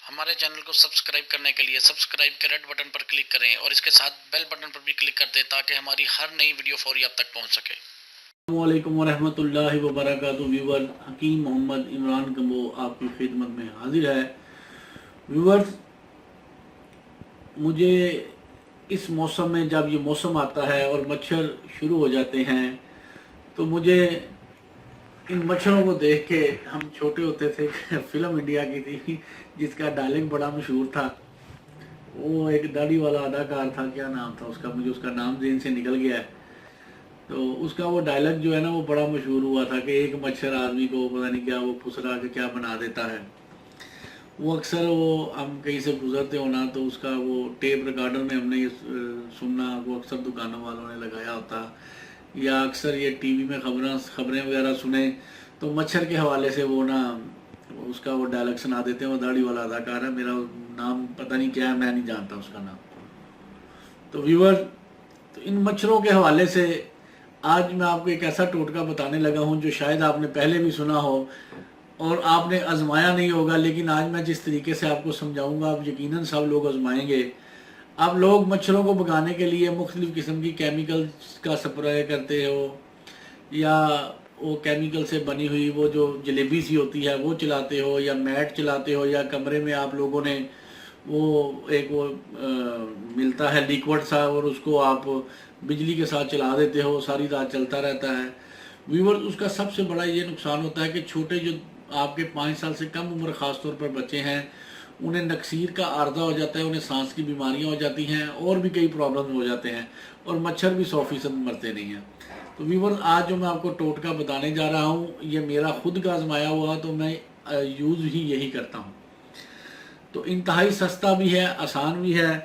हमारे चैनल को सब्सक्राइब करने के लिए सब्सक्राइब के रेड बटन पर क्लिक करें और इसके साथ बेल बटन पर भी क्लिक कर दें ताकि हमारी हर नई वीडियो फौरी आप तक पहुंच सके। अस्सलामुअलैकुम वरहमतुल्लाहि वबरकातुहू। व्यूवर, हकीम मोहम्मद इमरान कम्बो आपकी खिदमत में हाजिर है। व्यूवर्स, मुझे इस मौसम में जब ये मौसम आता है और मच्छर शुरू हो जाते हैं तो मुझे इन मच्छरों को देख के, हम छोटे होते थे फिल्म इंडिया की थी जिसका डायलॉग बड़ा मशहूर था, वो एक दाढ़ी वाला अदाकार था, क्या नाम था उसका, मुझे उसका नाम ज़हन से निकल गया है। तो उसका वो डायलॉग जो है ना वो बड़ा मशहूर हुआ था कि एक मच्छर आदमी को पता नहीं क्या वो फुसरा के क्या बना देता है। वो अक्सर वो हम कहीं से गुजरते हो ना तो उसका वो टेप रिकॉर्डर में हमने ये सुनना, वो अक्सर दुकानों वालों ने लगाया होता, या अक्सर ये टीवी में खबरें वगैरह सुने तो मच्छर के हवाले से वो ना उसका वो डायलॉग सुना देते हैं। वो दाढ़ी वाला अदाकार है, मेरा नाम पता नहीं क्या है, मैं नहीं जानता उसका नाम। तो व्यूवर, तो इन मच्छरों के हवाले से आज मैं आपको एक ऐसा टोटका बताने लगा हूं जो शायद आपने पहले भी सुना हो और आपने आजमाया नहीं होगा, लेकिन आज मैं जिस तरीके से आपको समझाऊंगा आप यकीनन सब लोग आजमाएंगे। आप लोग मच्छरों को भगाने के लिए मुख्तलिफ़ किस्म की केमिकल्स का स्प्रे करते हो, या वो केमिकल से बनी हुई वो जो जलेबी सी होती है वो चलाते हो, या मैट चलाते हो, या कमरे में आप लोगों ने वो एक वो मिलता है लिक्विड सा और उसको आप बिजली के साथ चला देते हो, सारी रात चलता रहता है। व्यूवर, उसका सबसे बड़ा ये नुकसान होता है कि छोटे जो आपके 5 साल से कम उम्र ख़ास तौर पर बच्चे हैं उन्हें नक्सीर का आर्जा हो जाता है, उन्हें सांस की बीमारियां हो जाती हैं और भी कई प्रॉब्लम हो जाते हैं, और मच्छर भी 100% मरते नहीं हैं। तो व्यूवर, आज जो मैं आपको टोटका बताने जा रहा हूँ ये मेरा खुद का आजमाया हुआ, तो मैं यूज़ ही यही करता हूँ। तो इंतहाई सस्ता भी है, आसान भी है।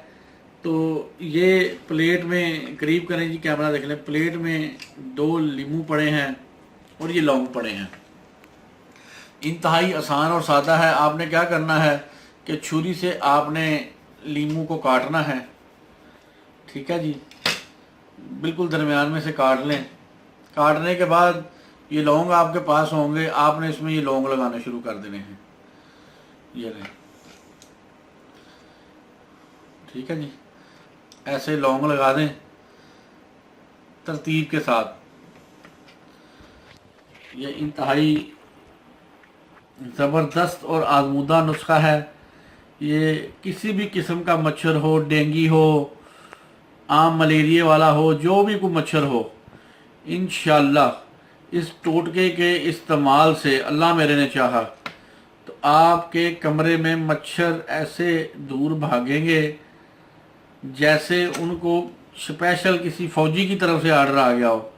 तो ये प्लेट में करीब करें जी, कैमरा देख लें, प्लेट में 2 लीमू पड़े हैं और ये लौंग पड़े हैं। इंतहाई आसान और सादा है। आपने क्या करना है कि छुरी से आपने लीमू को काटना है, ठीक है जी, बिल्कुल दरमियान में से काट लें। काटने के बाद ये लौंग आपके पास होंगे, आपने इसमें ये लौंग लगाने शुरू कर देने हैं, ये लें, ठीक है जी। ऐसे लौंग लगा दें तरतीब के साथ। ये इंतहाई ज़बरदस्त और आजमूदा नुस्खा है। ये किसी भी किस्म का मच्छर हो, डेंगू हो, आम मलेरिया वाला हो, जो भी कोई मच्छर हो, इंशाअल्लाह इस टोटके के इस्तेमाल से, अल्लाह मेरे ने चाहा तो आपके कमरे में मच्छर ऐसे दूर भागेंगे जैसे उनको स्पेशल किसी फौजी की तरफ से आर्डर आ गया हो।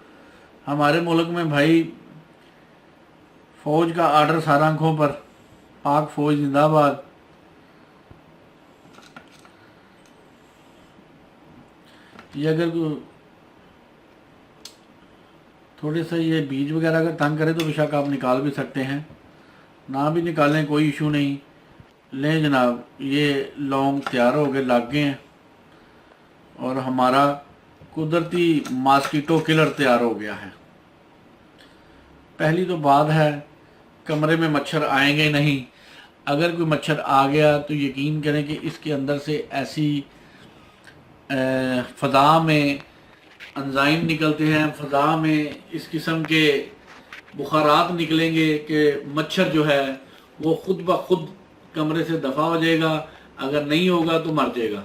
हमारे मुल्क में भाई फौज का आर्डर सारा आंखों पर, पाक फौज जिंदाबाद। ये अगर थोड़े से ये बीज वगैरह अगर तंग करे तो बेशक आप निकाल भी सकते हैं, ना भी निकालें कोई इशू नहीं। लें जनाब, ये लौंग तैयार हो गए, लग गए हैं, और हमारा कुदरती मॉस्किटो किलर तैयार हो गया है। पहली तो बात है, कमरे में मच्छर आएंगे नहीं। अगर कोई मच्छर आ गया तो यकीन करें कि इसके अंदर से ऐसी फ़ज़ा में एंजाइम निकलते हैं, फ़ज़ा में इस किस्म के बुखारात निकलेंगे कि मच्छर जो है वो खुद ब खुद कमरे से दफ़ा हो जाएगा, अगर नहीं होगा तो मर जाएगा।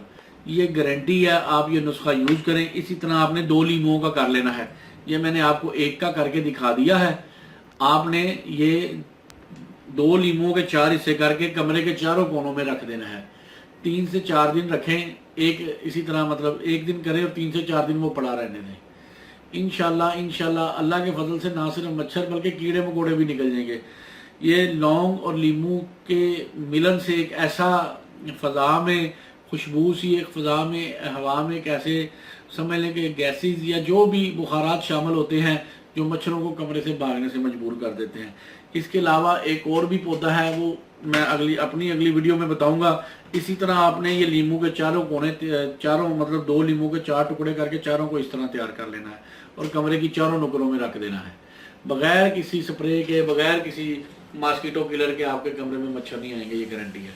ये गारंटी है। आप ये नुस्खा यूज़ करें। इसी तरह आपने 2 लीमुओं का कर लेना है। ये मैंने आपको एक का करके दिखा दिया है। आपने ये 2 लीमुओं के 4 हिस्से करके कमरे के चारों कोनों में रख देना है। 3 से 4 दिन रखें, एक इसी तरह मतलब 1 दिन करें और 3 से 4 दिन वो पड़ा रहने दें। इंशाल्लाह अल्लाह के फजल से ना सिर्फ मच्छर बल्कि कीड़े मकोड़े भी निकल जाएंगे। ये लौंग और लीमू के मिलन से एक ऐसा फ़ज़ा में खुशबू सी, एक फ़ज़ा में हवा में एक ऐसे समझ लें कि गैसेस या जो भी बुखारात शामिल होते हैं जो मच्छरों को कमरे से भागने से मजबूर कर देते हैं। इसके अलावा एक और भी पौधा है, वो मैं अपनी अगली वीडियो में बताऊंगा। इसी तरह आपने ये लीमू के चारों कोने, चारों मतलब 2 लीमू के 4 टुकड़े करके चारों को इस तरह तैयार कर लेना है और कमरे की चारों नुकरों में रख देना है। बगैर किसी स्प्रे के, बगैर किसी मॉस्किटो किलर के आपके कमरे में मच्छर नहीं आएंगे, ये गारंटी है।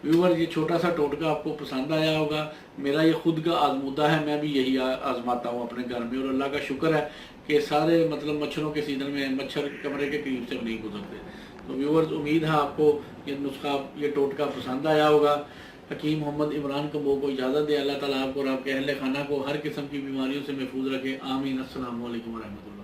व्यूवर ये छोटा सा टोटका आपको पसंद आया होगा। मेरा ये खुद का आजमूदा है, मैं भी यही आजमाता हूँ अपने घर में, और अल्लाह का शुक्र है कि सारे मतलब मच्छरों के सीज़न में मच्छर कमरे के करीब से नहीं गुजरते। तो व्यूवर्स, उम्मीद है आपको ये नुस्खा, ये टोटका पसंद आया होगा। हकीम मोहम्मद इमरान कम्बो को इजाज़त दे। अल्लाह ताला आपको और आपके अहले खाना को हर किस्म की बीमारियों से महफूज रखे। आमीन। अस्सलामु अलैकुम व रहमतुल्लाह।